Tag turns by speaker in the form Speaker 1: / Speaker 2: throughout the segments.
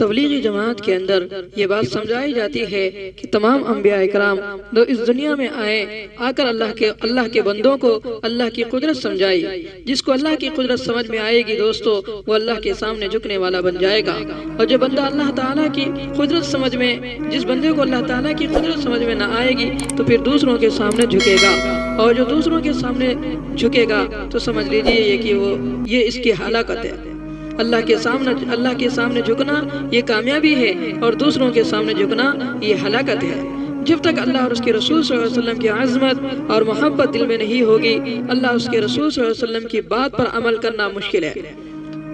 Speaker 1: تبلیغی جماعت کے اندر یہ بات سمجھائی جاتی ہے کہ تمام انبیاء اکرام جو اس دنیا میں آئے آ کر اللہ کے بندوں کو اللہ کی قدرت سمجھائی. جس کو اللہ کی قدرت سمجھ میں آئے گی دوستو وہ اللہ کے سامنے جھکنے والا بن جائے گا. اور جو بندہ اللہ تعالیٰ کی قدرت سمجھ میں جس بندے کو اللہ تعالیٰ کی قدرت سمجھ میں نہ آئے گی تو پھر دوسروں کے سامنے جھکے گا. اور جو دوسروں کے سامنے جھکے گا تو سمجھ لیجئے کہ یہ اس کی ہلاکت ہے. اللہ کے سامنے جھکنا یہ کامیابی ہے اور دوسروں کے سامنے جھکنا یہ ہلاکت ہے. جب تک اللہ اور اس کے رسول صلی اللہ علیہ وسلم کی عظمت اور محبت دل میں نہیں ہوگی اللہ اس کے رسول صلی اللہ علیہ وسلم کی بات پر عمل کرنا مشکل ہے.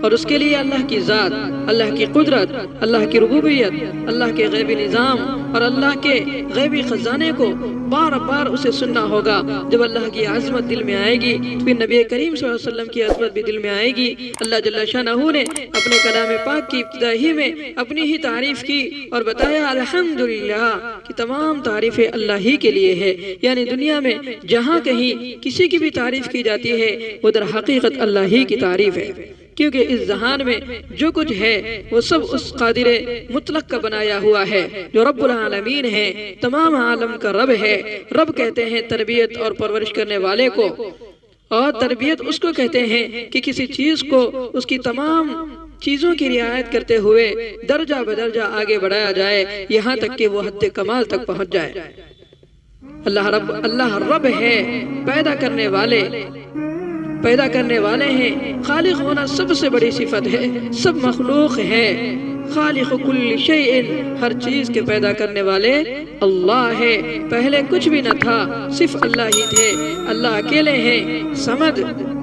Speaker 1: اور اس کے لیے اللہ کی ذات، اللہ کی قدرت، اللہ کی ربوبیت، اللہ کے غیبی نظام اور اللہ کے غیبی خزانے کو بار بار اسے سننا ہوگا. جب اللہ کی عظمت دل میں آئے گی پھر نبی کریم صلی اللہ علیہ وسلم کی عظمت بھی دل میں آئے گی. اللہ جل شانہ نے اپنے کلام پاک کی ابتدائی میں اپنی ہی تعریف کی اور بتایا الحمدللہ کہ تمام تعریفیں اللہ ہی کے لیے ہے. یعنی دنیا میں جہاں کہیں کسی کی بھی تعریف کی جاتی ہے وہ در حقیقت اللہ ہی کی تعریف ہے. کیونکہ اس جہان میں جو کچھ ہے وہ سب اس قادر مطلق کا بنایا ہوا ہے جو رب العالمین ہے، تمام عالم کا رب ہے. رب کہتے ہیں تربیت اور پرورش کرنے والے کو، اور تربیت اس کو کہتے ہیں کہ کسی چیز کو اس کی تمام چیزوں کی رعایت کرتے ہوئے درجہ بدرجہ آگے بڑھایا جائے یہاں تک کہ وہ حد کمال تک پہنچ جائے. اللہ رب ہے، پیدا کرنے والے ہیں. خالق ہونا سب سے بڑی صفت ہے، سب مخلوق ہے. خالق کل شیء، ہر چیز کے پیدا کرنے والے اللہ ہے. پہلے کچھ بھی نہ تھا، صرف اللہ ہی تھے. اللہ اکیلے ہیں، صمد،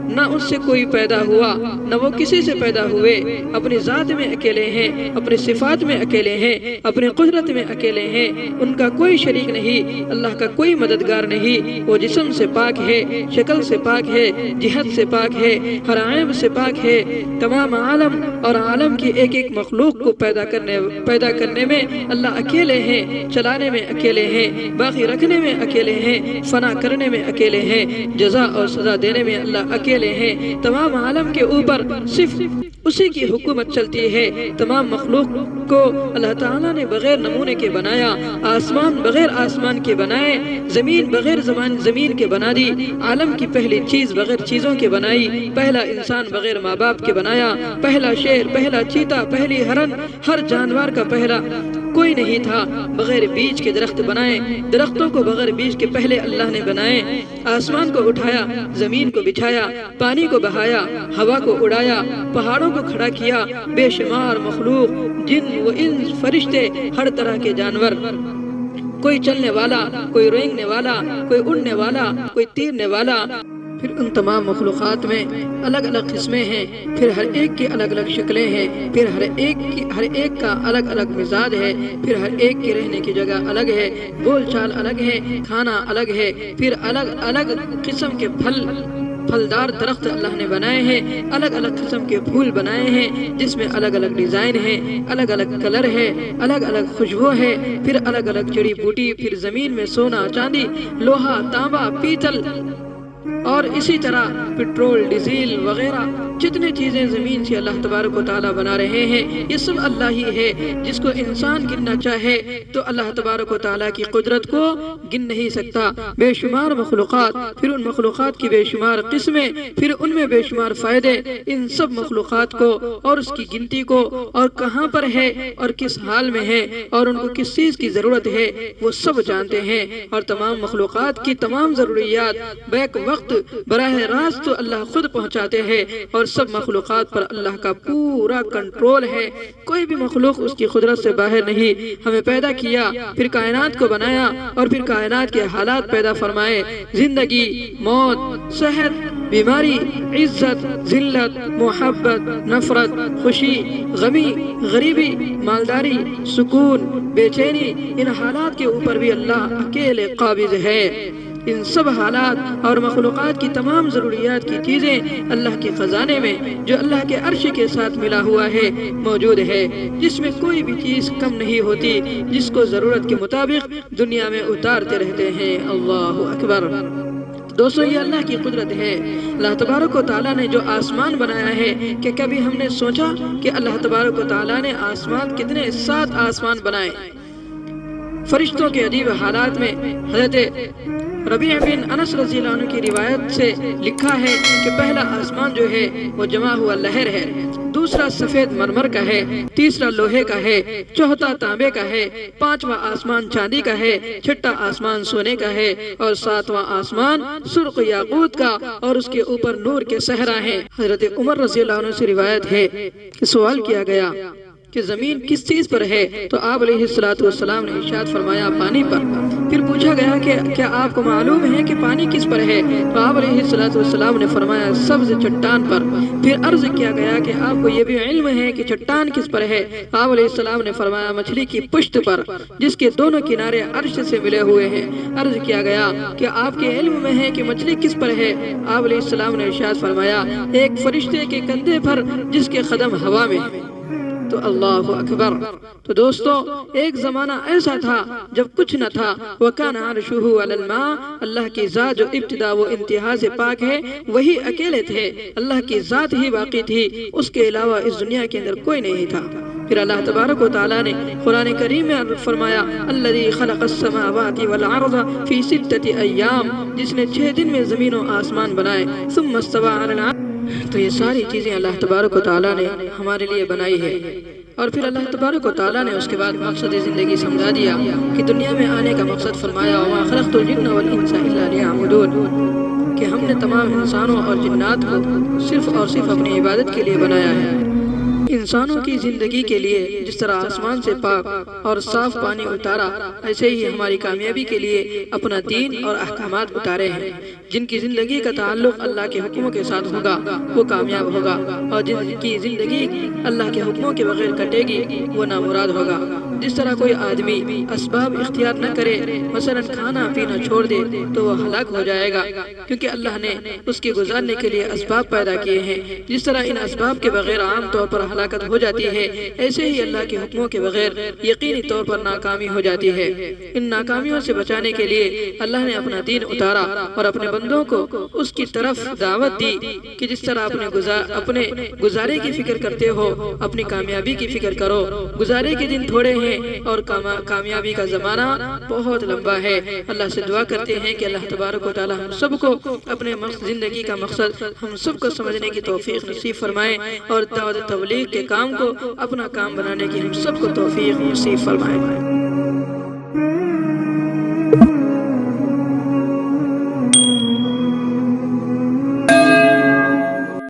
Speaker 1: نہ اس سے کوئی پیدا ہوا نہ وہ کسی سے پیدا ہوئے. اپنی ذات میں اکیلے ہیں، اپنی صفات میں اکیلے ہیں، اپنی قدرت میں اکیلے ہیں. ان کا کوئی شریک نہیں، اللہ کا کوئی مددگار نہیں. وہ جسم سے پاک ہے، شکل سے پاک ہے، جہت سے پاک ہے، ہر عیب سے پاک ہے. تمام عالم اور عالم کی ایک ایک مخلوق کو پیدا کرنے میں اللہ اکیلے ہیں، چلانے میں اکیلے ہیں، باقی رکھنے میں اکیلے ہیں، فنا کرنے میں اکیلے ہیں، جزا اور سزا دینے میں اللہ اکیلے ہیں. تمام عالم کے اوپر صرف اسی کی حکومت چلتی ہے. تمام مخلوق کو اللہ تعالیٰ نے بغیر نمونے کے بنایا. آسمان بغیر آسمان کے بنائے، زمین بغیر زمین کے بنا دی. عالم کی پہلی چیز بغیر چیزوں کے بنائی. پہلا انسان بغیر ماں باپ کے بنایا. پہلا شیر، پہلا چیتا، پہلی ہرن، ہر جانور کا پہلا کوئی نہیں تھا. بغیر بیج کے درخت بنائے، درختوں کو بغیر بیج کے پہلے اللہ نے بنائے. آسمان کو اٹھایا، زمین کو بچھایا، پانی کو بہایا، ہوا کو اڑایا، پہاڑوں کو کھڑا کیا. بے شمار مخلوق، جن و انس، فرشتے، ہر طرح کے جانور، کوئی چلنے والا، کوئی رینگنے والا، کوئی اڑنے والا، کوئی تیرنے والا. پھر ان تمام مخلوقات میں الگ الگ قسمیں ہیں، پھر ہر ایک کی الگ الگ شکلیں ہیں، پھر ہر ایک کا الگ الگ مزاج ہے، پھر ہر ایک کے رہنے کی جگہ الگ ہے، بول چال الگ ہے، کھانا الگ ہے. پھر الگ الگ قسم کے پھلدار درخت اللہ نے بنائے ہیں، الگ الگ قسم کے پھول بنائے ہیں جس میں الگ الگ ڈیزائن ہے، الگ الگ کلر ہے، الگ الگ خوشبو ہے. پھر الگ الگ جڑی بوٹی، پھر زمین میں سونا، چاندی، لوہا، تانبا، پیتل اور اسی طرح پٹرول، ڈیزل وغیرہ جتنے چیزیں زمین سے اللہ تبارک و تعالیٰ بنا رہے ہیں یہ سب اللہ ہی ہے. جس کو انسان گننا چاہے تو اللہ تبارک و تعالیٰ کی قدرت کو گن نہیں سکتا. بے شمار مخلوقات، پھر ان مخلوقات کی بے شمار قسمیں، پھر ان میں بے شمار فائدے. ان سب مخلوقات کو اور اس کی گنتی کو اور کہاں پر ہے اور کس حال میں ہے اور ان کو کس چیز کی ضرورت ہے وہ سب جانتے ہیں. اور تمام مخلوقات کی تمام ضروریات بیک وقت براہ راست تو اللہ خود پہنچاتے ہیں. اور سب مخلوقات پر اللہ کا پورا کنٹرول ہے. کوئی بھی مخلوق اس کی قدرت سے باہر نہیں. ہمیں پیدا کیا، پھر کائنات کو بنایا اور پھر کائنات کے حالات پیدا فرمائے. زندگی، موت، صحت، بیماری، عزت، ذلت، محبت، نفرت، خوشی، غمی، غریبی، مالداری، سکون، بے چینی، ان حالات کے اوپر بھی اللہ اکیلے قابض ہے. ان سب حالات اور مخلوقات کی تمام ضروریات کی چیزیں اللہ کے خزانے میں جو اللہ کے عرش کے ساتھ ملا ہوا ہے موجود ہے، جس میں کوئی بھی چیز کم نہیں ہوتی، جس کو ضرورت کے مطابق دنیا میں اتارتے رہتے ہیں. اللہ اکبر. دوستو یہ اللہ کی قدرت ہے۔ اللہ تبارک و تعالیٰ نے جو آسمان بنایا ہے کہ کبھی ہم نے سوچا کہ اللہ تبارک و تعالیٰ نے آسمان کتنے 7 آسمان بنائے۔ فرشتوں کے عجیب حالات میں حضرت ربیع بن انس رضی اللہ عنہ کی روایت سے لکھا ہے کہ پہلا آسمان جو ہے وہ جمع ہوا لہر ہے، دوسرا سفید مرمر کا ہے، تیسرا لوہے کا ہے، چوتھا تانبے کا ہے، پانچواں آسمان چاندی کا ہے، چھٹا آسمان سونے کا ہے اور ساتواں آسمان سرخ یاقوت کا اور اس کے اوپر نور کے صحرا ہیں۔ حضرت عمر رضی اللہ عنہ سے روایت ہے کہ سوال کیا گیا کہ زمین کس چیز پر ہے تو آپ علیہ السلام نے ارشاد فرمایا پانی پر۔ پھر پوچھا گیا کہ کیا آپ کو معلوم ہے کہ پانی کس پر ہے تو آپ علیہ السلام نے فرمایا سبز چٹان پر۔ پھر عرض کیا گیا کہ آپ کو یہ بھی علم ہے کہ چٹان کس پر ہے تو آپ علیہ السلام نے فرمایا مچھلی کی پشت پر جس کے دونوں کنارے عرش سے ملے ہوئے ہیں۔ عرض کیا گیا کہ آپ کے علم میں ہے کہ مچھلی کس پر ہے، آپ علیہ السلام نے ارشاد فرمایا ایک فرشتے کے کندھے پر جس کے قدم ہوا میں۔ تو اللہ اکبر۔ تو دوستو ایک زمانہ ایسا تھا جب کچھ نہ تھا، وَكَانَ عَرْشُهُ عَلَى الْمَاءِ، اللہ کی ذات جو ابتدا و انتہا سے پاک ہے وہی اکیلے تھے، اللہ کی ذات ہی باقی تھی، اس کے علاوہ اس دنیا کے اندر کوئی نہیں تھا۔ پھر اللہ تبارک و تعالیٰ نے قرآن کریم میں فرمایا الذی خلق السماوات والارض فی 6 ایام، جس نے 6 دن میں زمین و آسمان بنائے، ثم استوى علی العرش۔ تو یہ ساری چیزیں اللہ تبارک و تعالیٰ نے ہمارے لیے بنائی ہے، اور پھر اللہ تبارک و تعالیٰ نے اس کے بعد مقصد زندگی سمجھا دیا کہ دنیا میں آنے کا مقصد فرمایا وَمَا خَلَقْتُ الْجِنَّ وَالْإِنسَ إِلَّا لِيَعْبُدُونِ، کہ ہم نے تمام انسانوں اور جنات کو صرف اور صرف اپنی عبادت کے لیے بنایا ہے۔ انسانوں کی زندگی کے لیے جس طرح آسمان سے پاک اور صاف پانی اتارا، ایسے ہی ہماری کامیابی کے لیے اپنا دین اور احکامات اتارے ہیں۔ جن کی زندگی کا تعلق اللہ کے حکموں کے ساتھ ہوگا وہ کامیاب ہوگا، اور جن کی زندگی اللہ کے حکموں کے بغیر کٹے گی وہ نامراد ہوگا۔ جس طرح کوئی آدمی اسباب اختیار نہ کرے، مثلا کھانا پینا چھوڑ دے تو وہ ہلاک ہو جائے گا، کیونکہ اللہ نے اس کے گزارنے کے لیے اسباب پیدا کیے ہیں۔ جس طرح ان اسباب کے بغیر عام طور پر ہلاکت ہو جاتی ہے، ایسے ہی اللہ کے حکموں کے بغیر یقینی طور پر ناکامی ہو جاتی ہے۔ ان ناکامیوں سے بچانے کے لیے اللہ نے اپنا دین اتارا اور اپنے بندوں کو اس کی طرف دعوت دی کہ جس طرح اپنے گزارے کی فکر کرتے ہو اپنی کامیابی کی فکر کرو۔ گزارے کے دن تھوڑے ہیں اور کامیابی کا زمانہ بہت لمبا ہے۔ اللہ سے دعا کرتے ہیں کہ اللہ تبارک و تعالی ہم سب کو اپنے زندگی کا مقصد ہم سب کو سمجھنے کی توفیق نصیب فرمائے، اور دعوت تبلیغ کے کام کو اپنا کام بنانے کی ہم سب کو توفیق نصیب فرمائے۔